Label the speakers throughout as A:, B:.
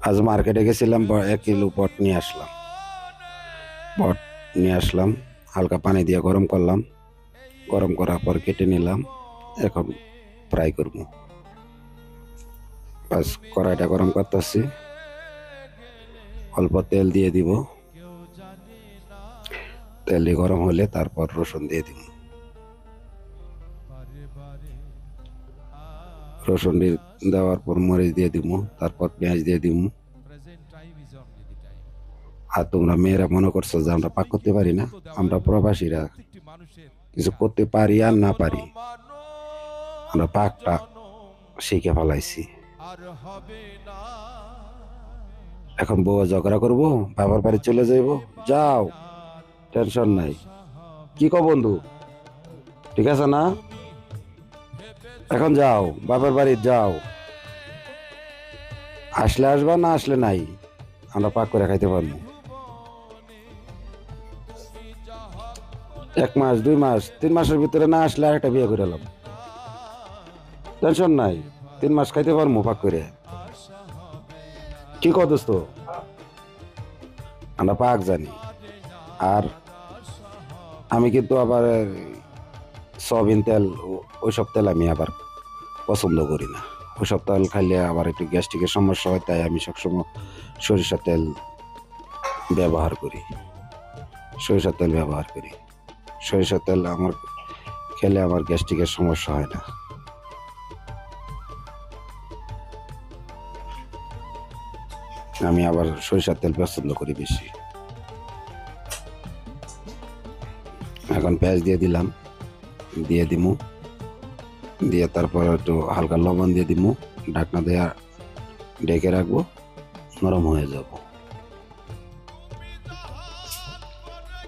A: আজ মার্কেটে গেছিলাম, 1 কিলো পট নিয়ে আসলাম। পট নিয়ে আসলাম, হালকা পানি দিয়ে গরম করলাম। গরম করার পর কেটে নিলাম। এখন ফ্রাই করব। বাস, কড়াইটা গরম করতেছি, অল্প তেল দিয়ে দিব। তেল দিয়ে গরম হলে তারপর রসুন দিয়ে দিব। রসুন দেওয়ার পর মরিচ দিয়ে দিব, তারপর পেঁয়াজ দিয়ে দিব। আর তোমরা মেয়েরা মনে করছো যে আমরা পাক করতে পারি না? আমরা প্রবাসীরা কিছু করতে পারি আর না পারি, আমরা পাকটা শিখে ফেলাইছি। এখন বউ ঝগড়া করবো, বাবার বাড়ি চলে যাইব। যাও, টেনশন নাই। কি কো বন্ধু, ঠিক আছে না? এখন যাও, বাবার বাড়ি যাও। আসলে আসবা, না আসলে নাই। আমরা পাক করে খাইতে পারবো। 1 মাস, 2 মাস, 3 মাসের ভিতরে না আসলে আরেকটা বিয়ে করে এলাম। টেনশন নাই, 3 মাস খাইতে পারবো পাক করে। কি কো দোস্ত, আমরা পাক জানি। আর আমি কিন্তু আবার সয়াবিন তেল, ওইসব তেল আমি আবার পছন্দ করি না। ওইসব তেল খাইলে আবার একটু গ্যাস্ট্রিকের সমস্যা হয়, তাই আমি সবসময় সরিষার তেল ব্যবহার করি। সরিষার তেল ব্যবহার করি। সরিষার তেল আমার খেলে আমার গ্যাস্ট্রিকের সমস্যা হয় না। আমি আবার সরিষার তেল পছন্দ করি বেশি। এখন পেঁয়াজ দিয়ে দিলাম, দিয়ে দিমু। দিয়ে তারপর একটু হালকা লবণ দিয়ে দিমু। ঢাকনা দিয়ে ঢেকে রাখবো, নরম হয়ে যাব।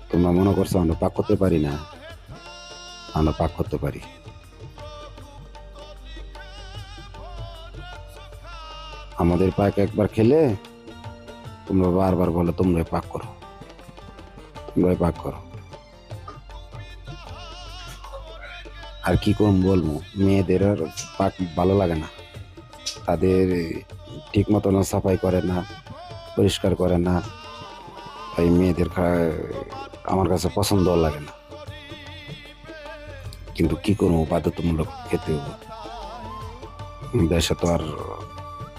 A: তোমরা মনে করছো আমরা পাক করতে পারি না? আমরা পাক করতে পারি। আমাদের পাক একবার খেলে তোমরা বারবার বলো তোমরাই পাক করো, তোমরাই পাক করো। আর কি করুন বলবো, মেয়েদের আর পাক ভালো লাগে না। তাদের ঠিক মতন সাফাই করে না, পরিষ্কার করে না। তাই মেয়েদের আমার কাছে পছন্দ লাগে না। কিন্তু কি করবো, বাধ্যতামূলক খেতে হবে। দেশে তো আর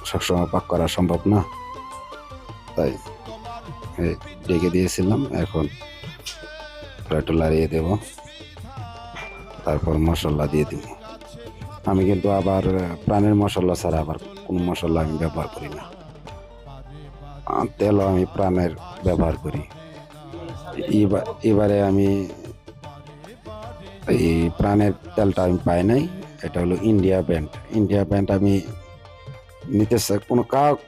A: সবসময় পাক করা সম্ভব না। তাই ডেকে দিয়েছিলাম, এখন একটু লাড়িয়ে দেব, তারপর মশলা দিয়ে দিব। আমি কিন্তু আবার প্রাণের মশলা ছাড়া আবার কোনো মশলা আমি ব্যবহার করি না। তেলও আমি প্রাণের ব্যবহার করি। এবারে আমি এই প্রাণের তেলটা আমি পাই নাই। এটা হলো ইন্ডিয়া ব্র্যান্ড। ইন্ডিয়া ব্র্যান্ড আমি নিতে চাই,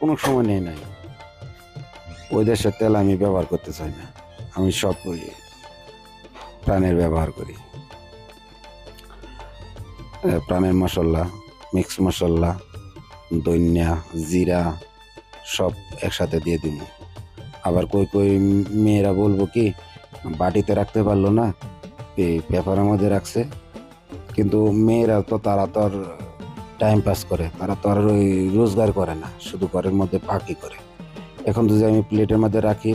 A: কোনো সময় নেই নাই। ওই দেশের তেল আমি ব্যবহার করতে চাই না। আমি সব ওই প্রাণের ব্যবহার করি। প্রাণের মশলা, মিক্স মশলা, ধনিয়া, জিরা সব একসাথে দিয়ে দিব। আবার কই মেয়েরা বলবো কি, বাটিতে রাখতে পারলো না, এই পেপারের মধ্যে রাখছে। কিন্তু মেয়েরা তো, তারা তো আর টাইম পাস করে, তারা তো আর ওই রোজগার করে না, শুধু ঘরের মধ্যে পাকই করে। এখন যদি আমি প্লেটের মধ্যে রাখি,